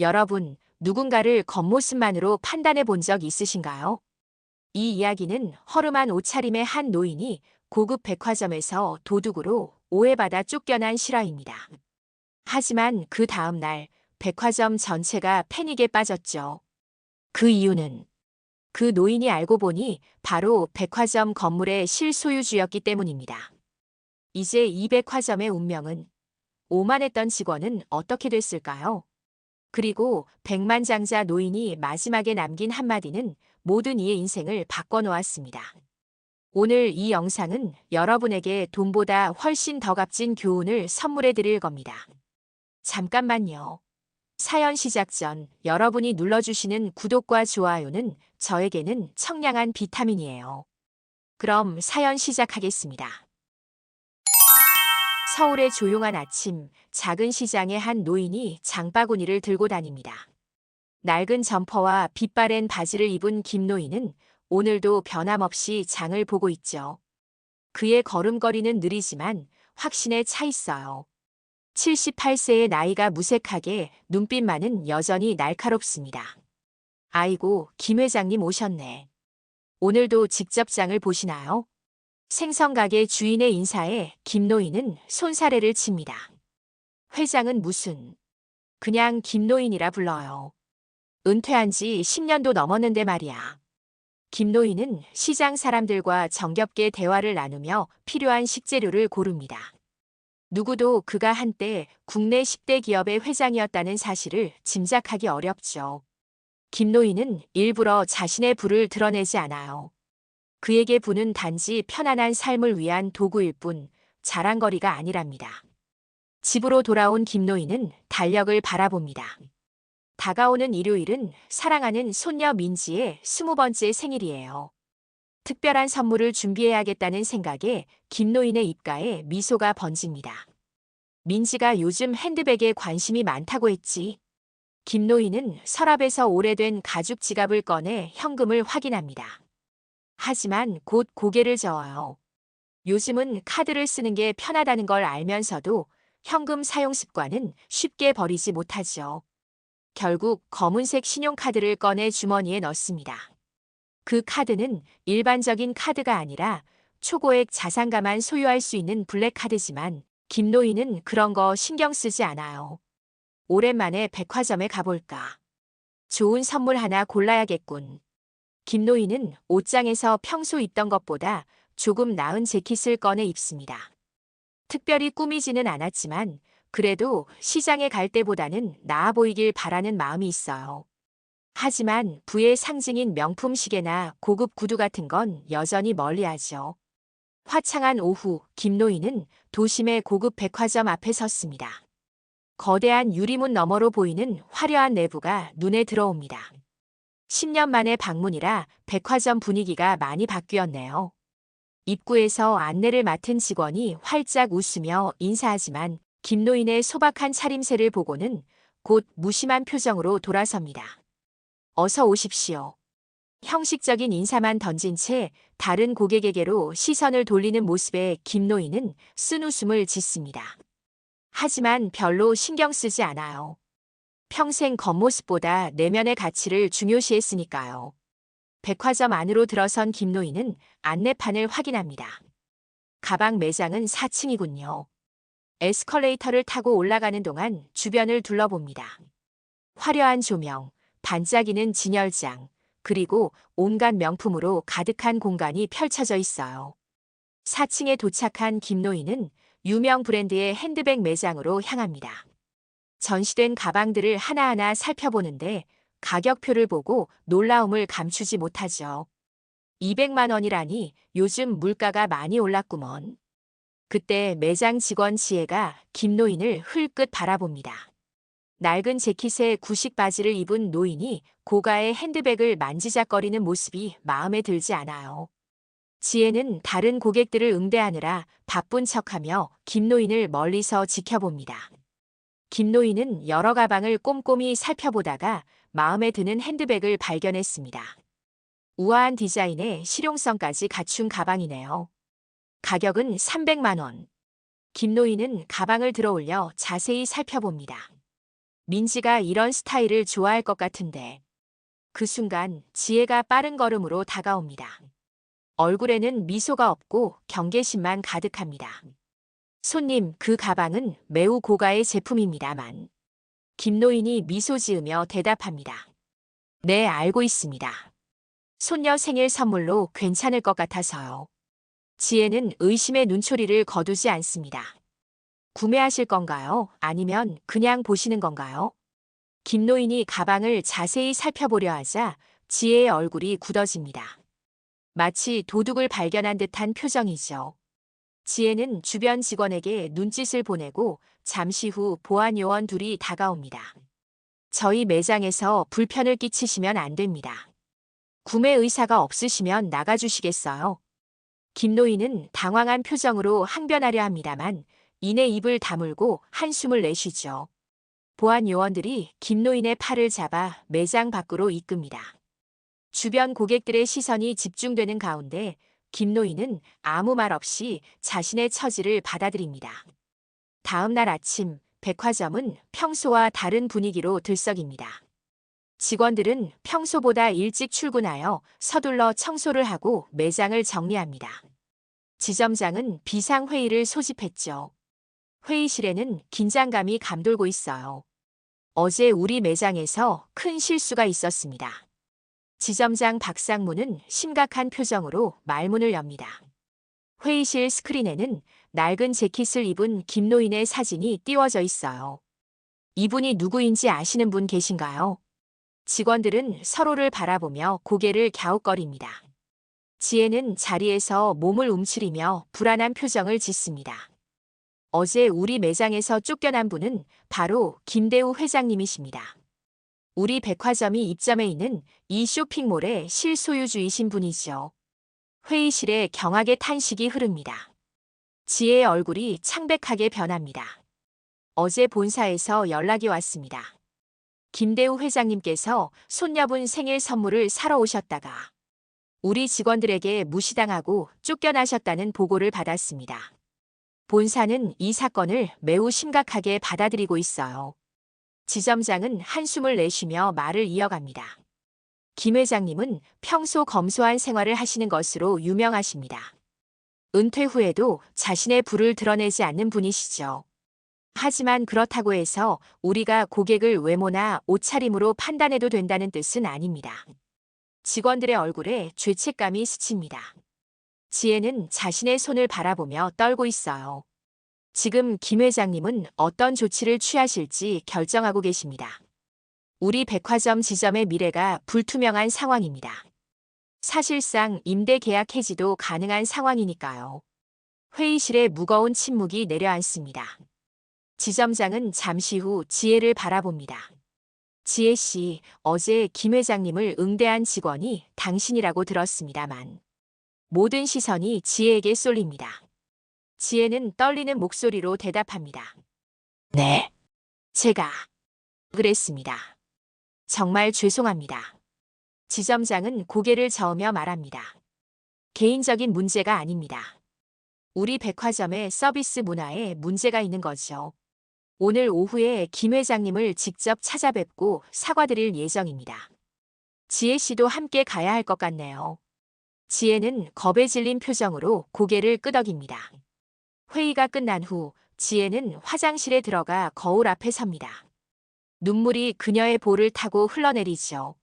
여러분, 누군가를 겉모습만으로 판단해 본 적 있으신가요? 이 이야기는 허름한 옷차림의 한 노인이 고급 백화점에서 도둑으로 오해받아 쫓겨난 실화입니다. 하지만 그 다음 날 백화점 전체가 패닉에 빠졌죠. 그 이유는 그 노인이 알고 보니 바로 백화점 건물의 실소유주였기 때문입니다. 이제 이 백화점의 운명은 오만했던 직원은 어떻게 됐을까요? 그리고 백만장자 노인이 마지막에 남긴 한마디는 모든 이의 인생을 바꿔놓았습니다. 오늘 이 영상은 여러분에게 돈보다 훨씬 더 값진 교훈을 선물해 드릴 겁니다. 잠깐만요. 사연 시작 전 여러분이 눌러주시는 구독과 좋아요는 저에게는 청량한 비타민이에요. 그럼 사연 시작하겠습니다. 서울의 조용한 아침, 작은 시장의 한 노인이 장바구니를 들고 다닙니다. 낡은 점퍼와 빛바랜 바지를 입은 김 노인은 오늘도 변함없이 장을 보고 있죠. 그의 걸음걸이는 느리지만 확신에 차 있어요. 78세의 나이가 무색하게 눈빛만은 여전히 날카롭습니다. 아이고, 김 회장님 오셨네. 오늘도 직접 장을 보시나요? 생선가게 주인의 인사에 김 노인은 손사래를 칩니다. 회장은 무슨, 그냥 김 노인이라 불러요. 은퇴한 지 10년도 넘었는데 말이야. 김 노인은 시장 사람들과 정겹게 대화를 나누며 필요한 식재료를 고릅니다. 누구도 그가 한때 국내 10대 기업의 회장이었다는 사실을 짐작하기 어렵죠. 김 노인은 일부러 자신의 부를 드러내지 않아요. 그에게 부는 단지 편안한 삶을 위한 도구일 뿐 자랑거리가 아니랍니다. 집으로 돌아온 김 노인은 달력을 바라봅니다. 다가오는 일요일은 사랑하는 손녀 민지의 20번째 생일이에요. 특별한 선물을 준비해야겠다는 생각에 김 노인의 입가에 미소가 번집니다. 민지가 요즘 핸드백에 관심이 많다고 했지. 김 노인은 서랍에서 오래된 가죽 지갑을 꺼내 현금을 확인합니다. 하지만 곧 고개를 저어요. 요즘은 카드를 쓰는 게 편하다는 걸 알면서도 현금 사용 습관은 쉽게 버리지 못하죠. 결국 검은색 신용카드를 꺼내 주머니에 넣습니다. 그 카드는 일반적인 카드가 아니라 초고액 자산가만 소유할 수 있는 블랙카드지만 김 노인은 그런 거 신경 쓰지 않아요. 오랜만에 백화점에 가볼까. 좋은 선물 하나 골라야겠군. 김 노인은 옷장에서 평소 입던 것보다 조금 나은 재킷을 꺼내 입습니다. 특별히 꾸미지는 않았지만 그래도 시장에 갈 때보다는 나아 보이길 바라는 마음이 있어요. 하지만 부의 상징인 명품 시계나 고급 구두 같은 건 여전히 멀리하죠. 화창한 오후, 김 노인은 도심의 고급 백화점 앞에 섰습니다. 거대한 유리문 너머로 보이는 화려한 내부가 눈에 들어옵니다. 10년 만의 방문이라 백화점 분위기가 많이 바뀌었네요. 입구에서 안내를 맡은 직원이 활짝 웃으며 인사하지만 김 노인의 소박한 차림새를 보고는 곧 무심한 표정으로 돌아섭니다. 어서 오십시오. 형식적인 인사만 던진 채 다른 고객에게로 시선을 돌리는 모습에 김 노인은 쓴웃음을 짓습니다. 하지만 별로 신경 쓰지 않아요. 평생 겉모습보다 내면의 가치를 중요시했으니까요. 백화점 안으로 들어선 김 노인은 안내판을 확인합니다. 가방 매장은 4층이군요. 에스컬레이터를 타고 올라가는 동안 주변을 둘러봅니다. 화려한 조명, 반짝이는 진열장, 그리고 온갖 명품으로 가득한 공간이 펼쳐져 있어요. 4층에 도착한 김 노인은 유명 브랜드의 핸드백 매장으로 향합니다. 전시된 가방들을 하나하나 살펴보는데 가격표를 보고 놀라움을 감추지 못하죠. 200만 원이라니 요즘 물가가 많이 올랐구먼. 그때 매장 직원 지혜가 김 노인을 흘끗 바라봅니다. 낡은 재킷에 구식 바지를 입은 노인이 고가의 핸드백을 만지작거리는 모습이 마음에 들지 않아요. 지혜는 다른 고객들을 응대하느라 바쁜 척하며 김 노인을 멀리서 지켜봅니다. 김 노인은 여러 가방을 꼼꼼히 살펴보다가 마음에 드는 핸드백을 발견했습니다. 우아한 디자인에 실용성까지 갖춘 가방이네요. 가격은 300만 원. 김 노인은 가방을 들어올려 자세히 살펴봅니다. 민지가 이런 스타일을 좋아할 것 같은데. 그 순간 지혜가 빠른 걸음으로 다가옵니다. 얼굴에는 미소가 없고 경계심만 가득합니다. 손님, 그 가방은 매우 고가의 제품입니다만. 김노인이 미소 지으며 대답합니다. 네, 알고 있습니다. 손녀 생일 선물로 괜찮을 것 같아서요. 지혜는 의심의 눈초리를 거두지 않습니다. 구매하실 건가요? 아니면 그냥 보시는 건가요? 김노인이 가방을 자세히 살펴보려 하자 지혜의 얼굴이 굳어집니다. 마치 도둑을 발견한 듯한 표정이죠. 지혜는 주변 직원에게 눈짓을 보내고 잠시 후 보안 요원 둘이 다가옵니다. 저희 매장에서 불편을 끼치시면 안 됩니다. 구매 의사가 없으시면 나가주시겠어요? 김노인은 당황한 표정으로 항변하려 합니다만 이내 입을 다물고 한숨을 내쉬죠. 보안 요원들이 김노인의 팔을 잡아 매장 밖으로 이끕니다. 주변 고객들의 시선이 집중되는 가운데 김노인은 아무 말 없이 자신의 처지를 받아들입니다. 다음 날 아침, 백화점은 평소와 다른 분위기로 들썩입니다. 직원들은 평소보다 일찍 출근하여 서둘러 청소를 하고 매장을 정리합니다. 지점장은 비상회의를 소집했죠. 회의실에는 긴장감이 감돌고 있어요. 어제 우리 매장에서 큰 실수가 있었습니다. 지점장 박상무는 심각한 표정으로 말문을 엽니다. 회의실 스크린에는 낡은 재킷을 입은 김노인의 사진이 띄워져 있어요. 이분이 누구인지 아시는 분 계신가요? 직원들은 서로를 바라보며 고개를 갸웃거립니다. 지혜는 자리에서 몸을 움츠리며 불안한 표정을 짓습니다. 어제 우리 매장에서 쫓겨난 분은 바로 김대우 회장님이십니다. 우리 백화점이 입점해 있는 이 쇼핑몰의 실소유주이신 분이죠. 회의실에 경악의 탄식이 흐릅니다. 지혜의 얼굴이 창백하게 변합니다. 어제 본사에서 연락이 왔습니다. 김대우 회장님께서 손녀분 생일 선물을 사러 오셨다가 우리 직원들에게 무시당하고 쫓겨나셨다는 보고를 받았습니다. 본사는 이 사건을 매우 심각하게 받아들이고 있어요. 지점장은 한숨을 내쉬며 말을 이어갑니다. 김 회장님은 평소 검소한 생활을 하시는 것으로 유명하십니다. 은퇴 후에도 자신의 부를 드러내지 않는 분이시죠. 하지만 그렇다고 해서 우리가 고객을 외모나 옷차림으로 판단해도 된다는 뜻은 아닙니다. 직원들의 얼굴에 죄책감이 스칩니다. 지혜는 자신의 손을 바라보며 떨고 있어요. 지금 김 회장님은 어떤 조치를 취하실지 결정하고 계십니다. 우리 백화점 지점의 미래가 불투명한 상황입니다. 사실상 임대 계약 해지도 가능한 상황이니까요. 회의실에 무거운 침묵이 내려앉습니다. 지점장은 잠시 후 지혜를 바라봅니다. 지혜 씨, 어제 김 회장님을 응대한 직원이 당신이라고 들었습니다만. 모든 시선이 지혜에게 쏠립니다. 지혜는 떨리는 목소리로 대답합니다. 네, 제가 그랬습니다. 정말 죄송합니다. 지점장은 고개를 저으며 말합니다. 개인적인 문제가 아닙니다. 우리 백화점의 서비스 문화에 문제가 있는 거죠. 오늘 오후에 김 회장님을 직접 찾아뵙고 사과드릴 예정입니다. 지혜 씨도 함께 가야 할 것 같네요. 지혜는 겁에 질린 표정으로 고개를 끄덕입니다. 회의가 끝난 후 지혜는 화장실에 들어가 거울 앞에 섭니다. 눈물이 그녀의 볼을 타고 흘러내리죠.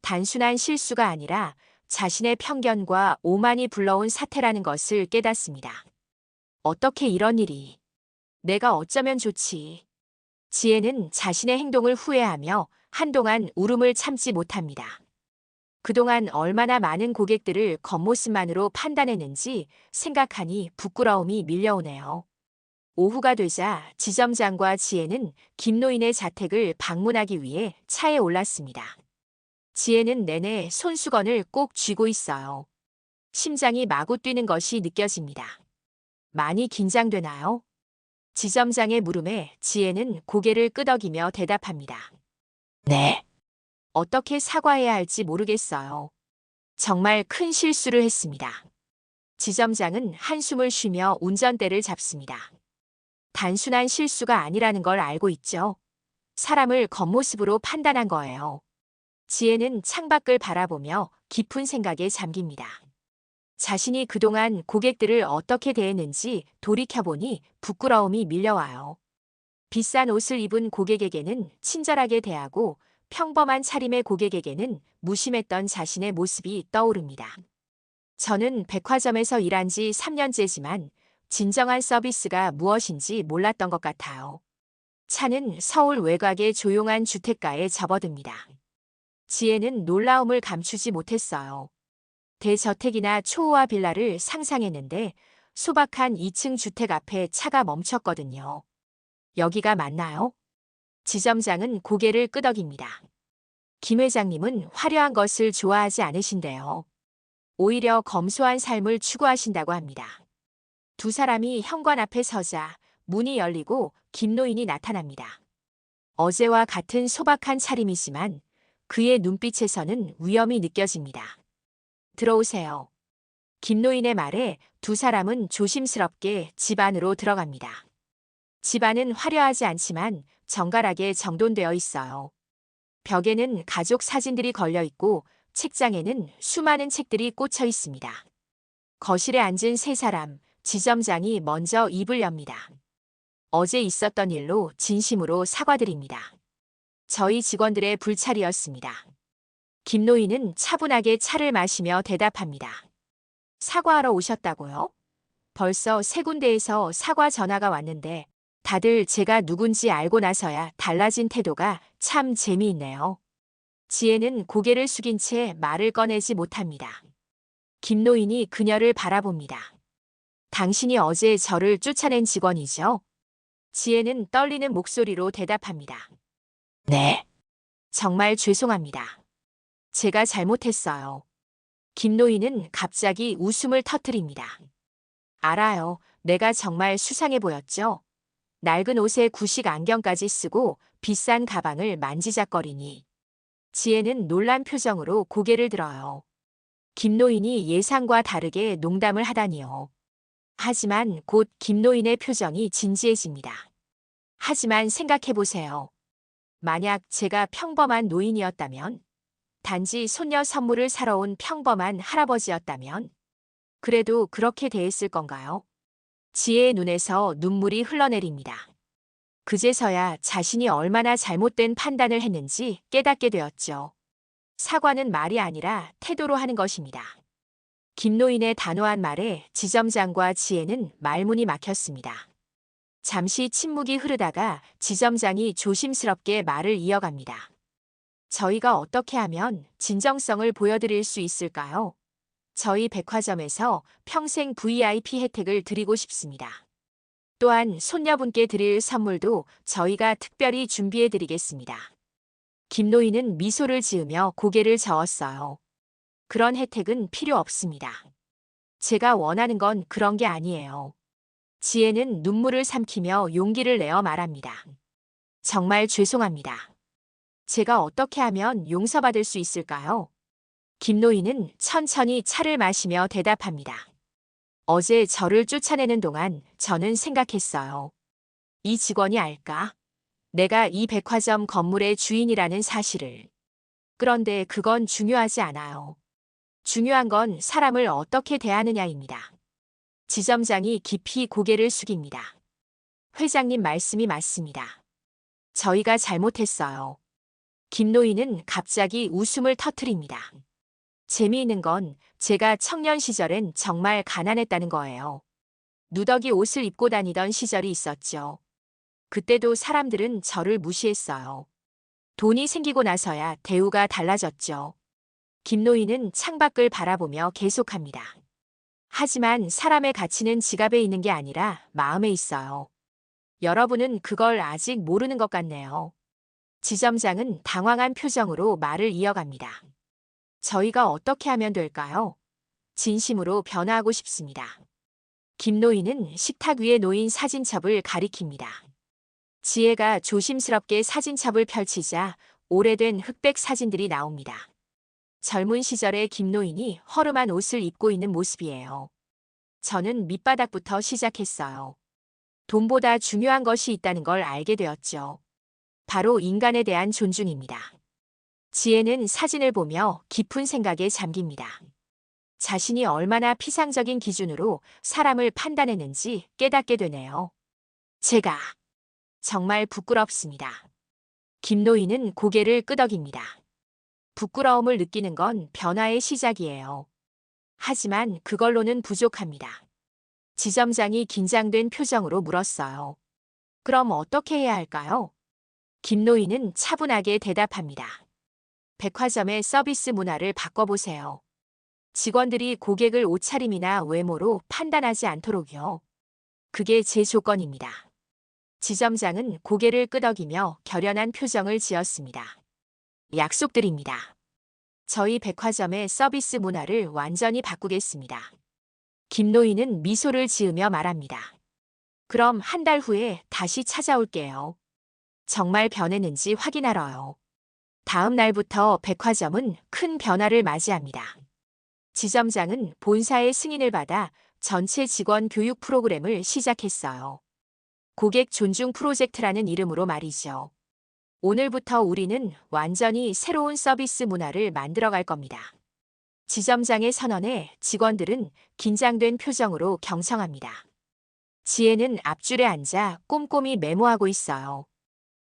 단순한 실수가 아니라 자신의 편견과 오만이 불러온 사태라는 것을 깨닫습니다. 어떻게 이런 일이? 내가 어쩌면 좋지. 지혜는 자신의 행동을 후회하며 한동안 울음을 참지 못합니다. 그동안 얼마나 많은 고객들을 겉모습만으로 판단했는지 생각하니 부끄러움이 밀려오네요. 오후가 되자 지점장과 지혜는 김노인의 자택을 방문하기 위해 차에 올랐습니다. 지혜는 내내 손수건을 꼭 쥐고 있어요. 심장이 마구 뛰는 것이 느껴집니다. 많이 긴장되나요? 지점장의 물음에 지혜는 고개를 끄덕이며 대답합니다. 네. 어떻게 사과해야 할지 모르겠어요. 정말 큰 실수를 했습니다. 지점장은 한숨을 쉬며 운전대를 잡습니다. 단순한 실수가 아니라는 걸 알고 있죠. 사람을 겉모습으로 판단한 거예요. 지혜는 창밖을 바라보며 깊은 생각에 잠깁니다. 자신이 그동안 고객들을 어떻게 대했는지 돌이켜보니 부끄러움이 밀려와요. 비싼 옷을 입은 고객에게는 친절하게 대하고 평범한 차림의 고객에게는 무심했던 자신의 모습이 떠오릅니다. 저는 백화점에서 일한 지 3년째지만 진정한 서비스가 무엇인지 몰랐던 것 같아요. 차는 서울 외곽의 조용한 주택가에 접어듭니다. 지혜는 놀라움을 감추지 못했어요. 대저택이나 초호화 빌라를 상상했는데 소박한 2층 주택 앞에 차가 멈췄거든요. 여기가 맞나요? 지점장은 고개를 끄덕입니다. 김 회장님은 화려한 것을 좋아하지 않으신데요. 오히려 검소한 삶을 추구하신다고 합니다. 두 사람이 현관 앞에 서자 문이 열리고 김노인이 나타납니다. 어제와 같은 소박한 차림이지만 그의 눈빛에서는 위험이 느껴집니다. 들어오세요. 김노인의 말에 두 사람은 조심스럽게 집 안으로 들어갑니다. 집 안은 화려하지 않지만 정갈하게 정돈되어 있어요. 벽에는 가족 사진들이 걸려 있고 책장에는 수많은 책들이 꽂혀 있습니다. 거실에 앉은 세 사람, 지점장이 먼저 입을 엽니다. 어제 있었던 일로 진심으로 사과드립니다. 저희 직원들의 불찰이었습니다. 김노인은 차분하게 차를 마시며 대답합니다. 사과하러 오셨다고요? 벌써 세 군데에서 사과 전화가 왔는데 다들 제가 누군지 알고 나서야 달라진 태도가 참 재미있네요. 지혜는 고개를 숙인 채 말을 꺼내지 못합니다. 김노인이 그녀를 바라봅니다. 당신이 어제 저를 쫓아낸 직원이죠? 지혜는 떨리는 목소리로 대답합니다. 네. 정말 죄송합니다. 제가 잘못했어요. 김노인은 갑자기 웃음을 터뜨립니다. 알아요. 내가 정말 수상해 보였죠? 낡은 옷에 구식 안경까지 쓰고 비싼 가방을 만지작거리니. 지혜는 놀란 표정으로 고개를 들어요. 김노인이 예상과 다르게 농담을 하다니요. 하지만 곧 김노인의 표정이 진지해집니다. 하지만 생각해보세요. 만약 제가 평범한 노인이었다면, 단지 손녀 선물을 사러 온 평범한 할아버지였다면, 그래도 그렇게 대했을 건가요? 지혜의 눈에서 눈물이 흘러내립니다. 그제서야 자신이 얼마나 잘못된 판단을 했는지 깨닫게 되었죠. 사과는 말이 아니라 태도로 하는 것입니다. 김노인의 단호한 말에 지점장과 지혜는 말문이 막혔습니다. 잠시 침묵이 흐르다가 지점장이 조심스럽게 말을 이어갑니다. 저희가 어떻게 하면 진정성을 보여드릴 수 있을까요? 저희 백화점에서 평생 VIP 혜택을 드리고 싶습니다. 또한 손녀분께 드릴 선물도 저희가 특별히 준비해 드리겠습니다. 김노인은 미소를 지으며 고개를 저었어요. 그런 혜택은 필요 없습니다. 제가 원하는 건 그런 게 아니에요. 지혜는 눈물을 삼키며 용기를 내어 말합니다. 정말 죄송합니다. 제가 어떻게 하면 용서받을 수 있을까요? 김노인은 천천히 차를 마시며 대답합니다. 어제 저를 쫓아내는 동안 저는 생각했어요. 이 직원이 알까? 내가 이 백화점 건물의 주인이라는 사실을. 그런데 그건 중요하지 않아요. 중요한 건 사람을 어떻게 대하느냐입니다. 지점장이 깊이 고개를 숙입니다. 회장님 말씀이 맞습니다. 저희가 잘못했어요. 김노인은 갑자기 웃음을 터뜨립니다. 재미있는 건 제가 청년 시절엔 정말 가난했다는 거예요. 누더기 옷을 입고 다니던 시절이 있었죠. 그때도 사람들은 저를 무시했어요. 돈이 생기고 나서야 대우가 달라졌죠. 김노인은 창밖을 바라보며 계속합니다. 하지만 사람의 가치는 지갑에 있는 게 아니라 마음에 있어요. 여러분은 그걸 아직 모르는 것 같네요. 지점장은 당황한 표정으로 말을 이어갑니다. 저희가 어떻게 하면 될까요? 진심으로 변화하고 싶습니다. 김노인은 식탁 위에 놓인 사진첩을 가리킵니다. 지혜가 조심스럽게 사진첩을 펼치자 오래된 흑백 사진들이 나옵니다. 젊은 시절의 김노인이 허름한 옷을 입고 있는 모습이에요. 저는 밑바닥부터 시작했어요. 돈보다 중요한 것이 있다는 걸 알게 되었죠. 바로 인간에 대한 존중입니다. 지혜는 사진을 보며 깊은 생각에 잠깁니다. 자신이 얼마나 피상적인 기준으로 사람을 판단했는지 깨닫게 되네요. 제가 정말 부끄럽습니다. 김노인은 고개를 끄덕입니다. 부끄러움을 느끼는 건 변화의 시작이에요. 하지만 그걸로는 부족합니다. 지점장이 긴장된 표정으로 물었어요. 그럼 어떻게 해야 할까요? 김노인은 차분하게 대답합니다. 백화점의 서비스 문화를 바꿔보세요. 직원들이 고객을 옷차림이나 외모로 판단하지 않도록요. 그게 제 조건입니다. 지점장은 고개를 끄덕이며 결연한 표정을 지었습니다. 약속드립니다. 저희 백화점의 서비스 문화를 완전히 바꾸겠습니다. 김노인은 미소를 지으며 말합니다. 그럼 한 달 후에 다시 찾아올게요. 정말 변했는지 확인하러요. 다음 날부터 백화점은 큰 변화를 맞이합니다. 지점장은 본사의 승인을 받아 전체 직원 교육 프로그램을 시작했어요. 고객 존중 프로젝트라는 이름으로 말이죠. 오늘부터 우리는 완전히 새로운 서비스 문화를 만들어갈 겁니다. 지점장의 선언에 직원들은 긴장된 표정으로 경청합니다. 지혜는 앞줄에 앉아 꼼꼼히 메모하고 있어요.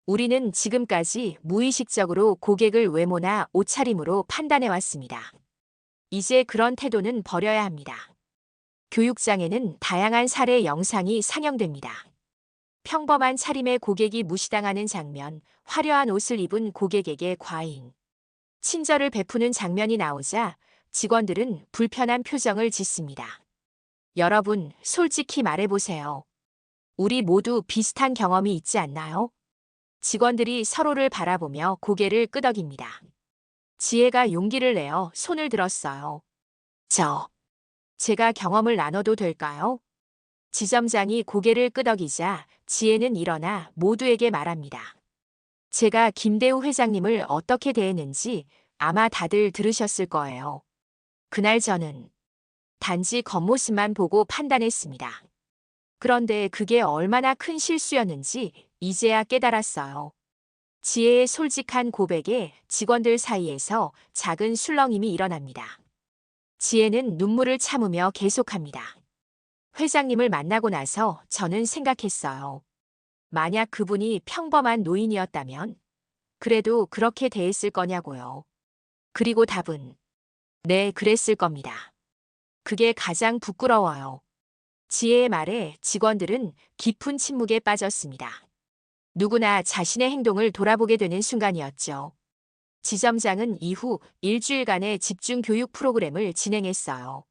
우리는 지금까지 무의식적으로 고객을 외모나 옷차림으로 판단해왔습니다. 이제 그런 태도는 버려야 합니다. 교육장에는 다양한 사례 영상이 상영됩니다. 평범한 차림의 고객이 무시당하는 장면, 화려한 옷을 입은 고객에게 과잉, 친절을 베푸는 장면이 나오자 직원들은 불편한 표정을 짓습니다. 여러분, 솔직히 말해보세요. 우리 모두 비슷한 경험이 있지 않나요? 직원들이 서로를 바라보며 고개를 끄덕입니다. 지혜가 용기를 내어 손을 들었어요. 제가 경험을 나눠도 될까요? 지점장이 고개를 끄덕이자 지혜는 일어나 모두에게 말합니다. 제가 김대우 회장님을 어떻게 대했는지 아마 다들 들으셨을 거예요. 그날 저는 단지 겉모습만 보고 판단했습니다. 그런데 그게 얼마나 큰 실수였는지 이제야 깨달았어요. 지혜의 솔직한 고백에 직원들 사이에서 작은 술렁임이 일어납니다. 지혜는 눈물을 참으며 계속합니다. 회장님을 만나고 나서 저는 생각했어요. 만약 그분이 평범한 노인이었다면 그래도 그렇게 대했을 거냐고요. 그리고 답은 네, 그랬을 겁니다. 그게 가장 부끄러워요. 지혜의 말에 직원들은 깊은 침묵에 빠졌습니다. 누구나 자신의 행동을 돌아보게 되는 순간이었죠. 지점장은 이후 일주일간의 집중 교육 프로그램을 진행했어요.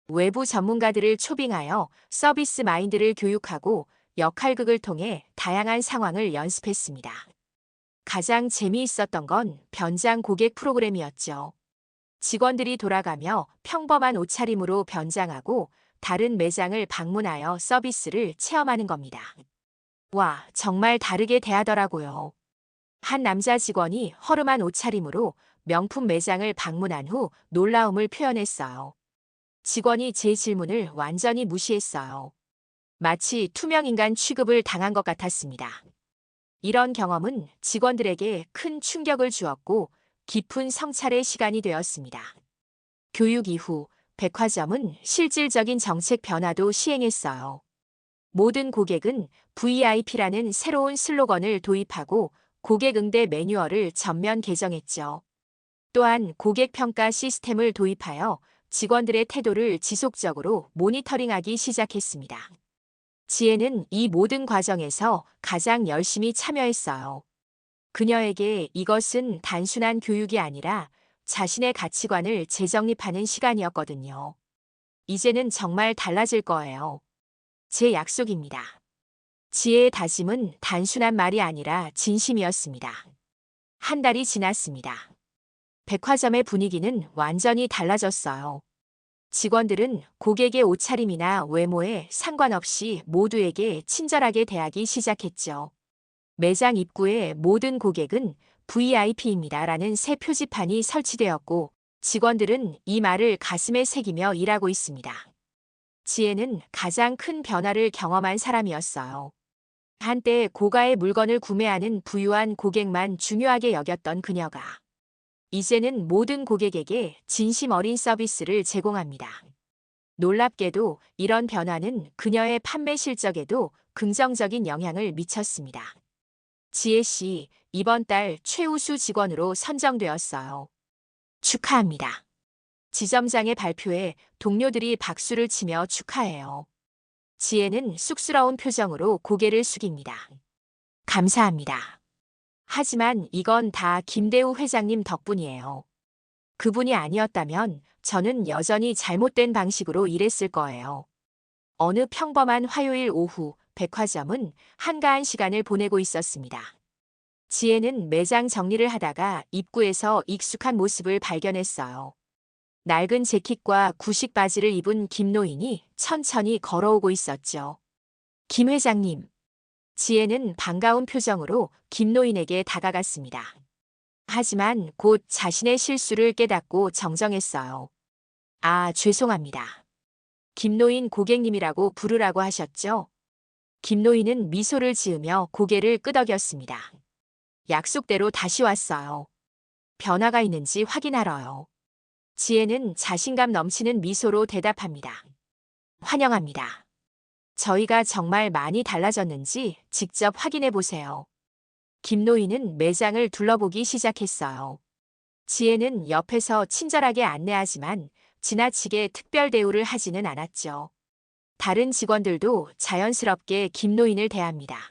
외부 전문가들을 초빙하여 서비스 마인드를 교육하고 역할극을 통해 다양한 상황을 연습했습니다. 가장 재미있었던 건 변장 고객 프로그램이었죠. 직원들이 돌아가며 평범한 옷차림으로 변장하고 다른 매장을 방문하여 서비스를 체험하는 겁니다. 와, 정말 다르게 대하더라고요. 한 남자 직원이 허름한 옷차림으로 명품 매장을 방문한 후 놀라움을 표현했어요. 직원이 제 질문을 완전히 무시했어요. 마치 투명인간 취급을 당한 것 같았습니다. 이런 경험은 직원들에게 큰 충격을 주었고 깊은 성찰의 시간이 되었습니다. 교육 이후 백화점은 실질적인 정책 변화도 시행했어요. 모든 고객은 VIP라는 새로운 슬로건을 도입하고 고객 응대 매뉴얼을 전면 개정했죠. 또한 고객 평가 시스템을 도입하여 직원들의 태도를 지속적으로 모니터링하기 시작했습니다. 지혜는 이 모든 과정에서 가장 열심히 참여했어요. 그녀에게 이것은 단순한 교육이 아니라 자신의 가치관을 재정립하는 시간이었거든요. 이제는 정말 달라질 거예요. 제 약속입니다. 지혜의 다짐은 단순한 말이 아니라 진심이었습니다. 한 달이 지났습니다. 백화점의 분위기는 완전히 달라졌어요. 직원들은 고객의 옷차림이나 외모에 상관없이 모두에게 친절하게 대하기 시작했죠. 매장 입구에 모든 고객은 VIP입니다라는 새 표지판이 설치되었고 직원들은 이 말을 가슴에 새기며 일하고 있습니다. 지혜는 가장 큰 변화를 경험한 사람이었어요. 한때 고가의 물건을 구매하는 부유한 고객만 중요하게 여겼던 그녀가 이제는 모든 고객에게 진심 어린 서비스를 제공합니다. 놀랍게도 이런 변화는 그녀의 판매 실적에도 긍정적인 영향을 미쳤습니다. 지혜 씨, 이번 달 최우수 직원으로 선정되었어요. 축하합니다. 지점장의 발표에 동료들이 박수를 치며 축하해요. 지혜는 쑥스러운 표정으로 고개를 숙입니다. 감사합니다. 하지만 이건 다 김대우 회장님 덕분이에요. 그분이 아니었다면 저는 여전히 잘못된 방식으로 일했을 거예요. 어느 평범한 화요일 오후 백화점은 한가한 시간을 보내고 있었습니다. 지혜는 매장 정리를 하다가 입구에서 익숙한 모습을 발견했어요. 낡은 재킷과 구식 바지를 입은 김노인이 천천히 걸어오고 있었죠. 김 회장님. 지혜는 반가운 표정으로 김노인에게 다가갔습니다. 하지만 곧 자신의 실수를 깨닫고 정정했어요. 아, 죄송합니다. 김노인 고객님이라고 부르라고 하셨죠? 김노인은 미소를 지으며 고개를 끄덕였습니다. 약속대로 다시 왔어요. 변화가 있는지 확인하러요. 지혜는 자신감 넘치는 미소로 대답합니다. 환영합니다. 저희가 정말 많이 달라졌는지 직접 확인해 보세요. 김노인은 매장을 둘러보기 시작했어요. 지혜는 옆에서 친절하게 안내하지만 지나치게 특별 대우를 하지는 않았죠. 다른 직원들도 자연스럽게 김노인을 대합니다.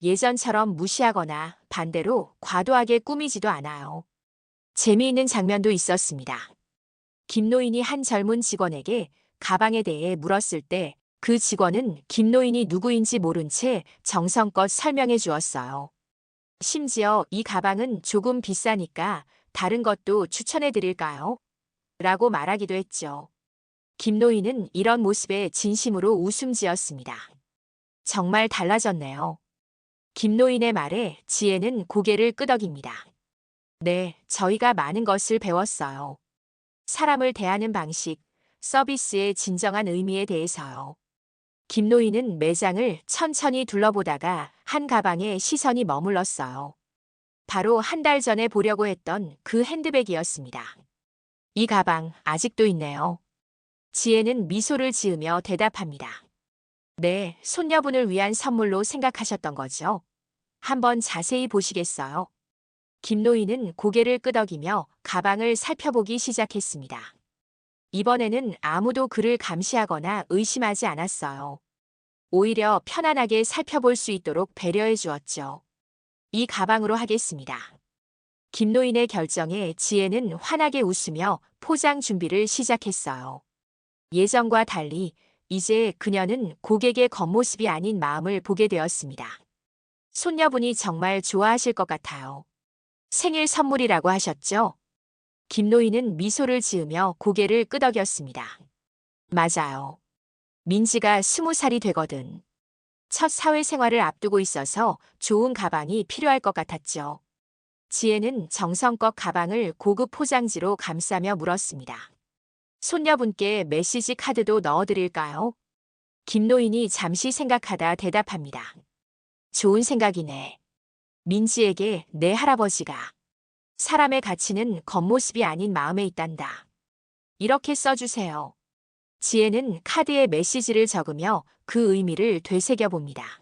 예전처럼 무시하거나 반대로 과도하게 꾸미지도 않아요. 재미있는 장면도 있었습니다. 김노인이 한 젊은 직원에게 가방에 대해 물었을 때 그 직원은 김노인이 누구인지 모른 채 정성껏 설명해 주었어요. 심지어 이 가방은 조금 비싸니까 다른 것도 추천해 드릴까요? 라고 말하기도 했죠. 김노인은 이런 모습에 진심으로 웃음 지었습니다. 정말 달라졌네요. 김노인의 말에 지혜는 고개를 끄덕입니다. 네, 저희가 많은 것을 배웠어요. 사람을 대하는 방식, 서비스의 진정한 의미에 대해서요. 김노인은 매장을 천천히 둘러보다가 한 가방에 시선이 머물렀어요. 바로 한 달 전에 보려고 했던 그 핸드백이었습니다. 이 가방 아직도 있네요. 지혜는 미소를 지으며 대답합니다. 네, 손녀분을 위한 선물로 생각하셨던 거죠. 한번 자세히 보시겠어요? 김노인은 고개를 끄덕이며 가방을 살펴보기 시작했습니다. 이번에는 아무도 그를 감시하거나 의심하지 않았어요. 오히려 편안하게 살펴볼 수 있도록 배려해 주었죠. 이 가방으로 하겠습니다. 김노인의 결정에 지혜는 환하게 웃으며 포장 준비를 시작했어요. 예전과 달리 이제 그녀는 고객의 겉모습이 아닌 마음을 보게 되었습니다. 손녀분이 정말 좋아하실 것 같아요. 생일 선물이라고 하셨죠? 김노인은 미소를 지으며 고개를 끄덕였습니다. 맞아요. 민지가 20살이 되거든. 첫 사회생활을 앞두고 있어서 좋은 가방이 필요할 것 같았죠. 지혜는 정성껏 가방을 고급 포장지로 감싸며 물었습니다. 손녀분께 메시지 카드도 넣어드릴까요? 김노인이 잠시 생각하다 대답합니다. 좋은 생각이네. 민지에게 내 할아버지가 사람의 가치는 겉모습이 아닌 마음에 있단다. 이렇게 써주세요. 지혜는 카드에 메시지를 적으며 그 의미를 되새겨봅니다.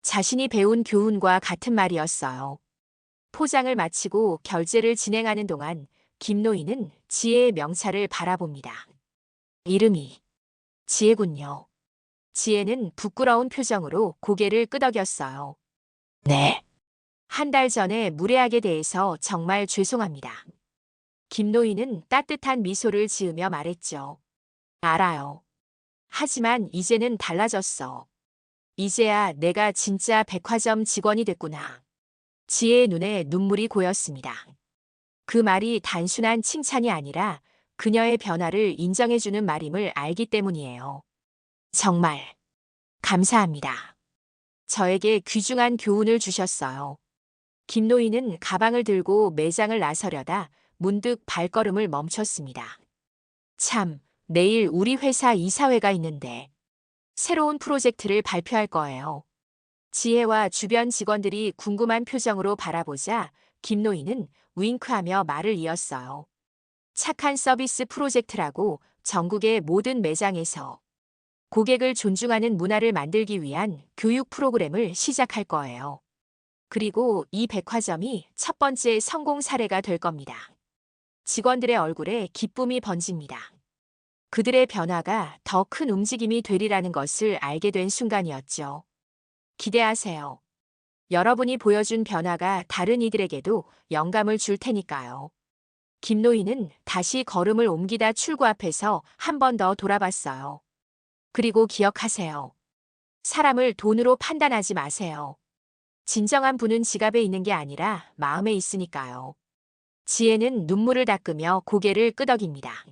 자신이 배운 교훈과 같은 말이었어요. 포장을 마치고 결제를 진행하는 동안 김노인은 지혜의 명찰을 바라봅니다. 이름이 지혜군요. 지혜는 부끄러운 표정으로 고개를 끄덕였어요. 네. 한 달 전에 무례하게 대해서 정말 죄송합니다. 김노인은 따뜻한 미소를 지으며 말했죠. 알아요. 하지만 이제는 달라졌어. 이제야 내가 진짜 백화점 직원이 됐구나. 지혜의 눈에 눈물이 고였습니다. 그 말이 단순한 칭찬이 아니라 그녀의 변화를 인정해주는 말임을 알기 때문이에요. 정말 감사합니다. 저에게 귀중한 교훈을 주셨어요. 김노인은 가방을 들고 매장을 나서려다 문득 발걸음을 멈췄습니다. 참, 내일 우리 회사 이사회가 있는데 새로운 프로젝트를 발표할 거예요. 지혜와 주변 직원들이 궁금한 표정으로 바라보자 김노인은 윙크하며 말을 이었어요. 착한 서비스 프로젝트라고 전국의 모든 매장에서 고객을 존중하는 문화를 만들기 위한 교육 프로그램을 시작할 거예요. 그리고 이 백화점이 첫 번째 성공 사례가 될 겁니다. 직원들의 얼굴에 기쁨이 번집니다. 그들의 변화가 더 큰 움직임이 되리라는 것을 알게 된 순간이었죠. 기대하세요. 여러분이 보여준 변화가 다른 이들에게도 영감을 줄 테니까요. 김노인은 다시 걸음을 옮기다 출구 앞에서 한 번 더 돌아봤어요. 그리고 기억하세요. 사람을 돈으로 판단하지 마세요. 진정한 분은 지갑에 있는 게 아니라 마음에 있으니까요. 지혜는 눈물을 닦으며 고개를 끄덕입니다.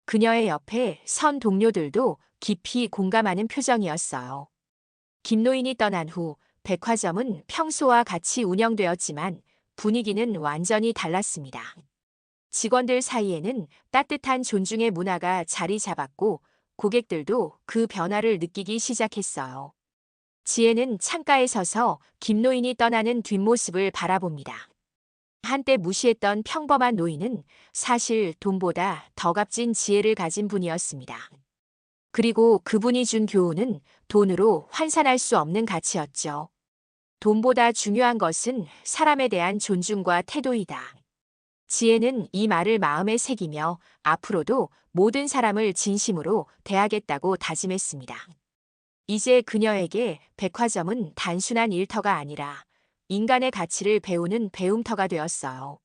그녀의 옆에 선 동료들도 깊이 공감하는 표정이었어요. 김노인이 떠난 후 백화점은 평소와 같이 운영되었지만 분위기는 완전히 달랐습니다. 직원들 사이에는 따뜻한 존중의 문화가 자리 잡았고 고객들도 그 변화를 느끼기 시작했어요. 지혜는 창가에 서서 김노인이 떠나는 뒷모습을 바라봅니다. 한때 무시했던 평범한 노인은 사실 돈보다 더 값진 지혜를 가진 분이었습니다. 그리고 그분이 준 교훈은 돈으로 환산할 수 없는 가치였죠. 돈보다 중요한 것은 사람에 대한 존중과 태도이다. 지혜는 이 말을 마음에 새기며 앞으로도 모든 사람을 진심으로 대하겠다고 다짐했습니다. 이제 그녀에게 백화점은 단순한 일터가 아니라 인간의 가치를 배우는 배움터가 되었어요.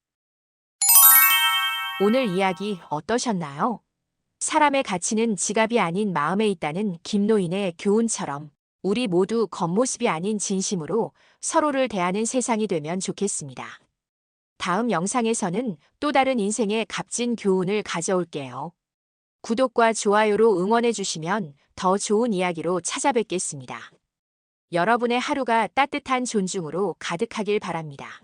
오늘 이야기 어떠셨나요? 사람의 가치는 지갑이 아닌 마음에 있다는 김노인의 교훈처럼 우리 모두 겉모습이 아닌 진심으로 서로를 대하는 세상이 되면 좋겠습니다. 다음 영상에서는 또 다른 인생의 값진 교훈을 가져올게요. 구독과 좋아요로 응원해 주시면 더 좋은 이야기로 찾아뵙겠습니다. 여러분의 하루가 따뜻한 존중으로 가득하길 바랍니다.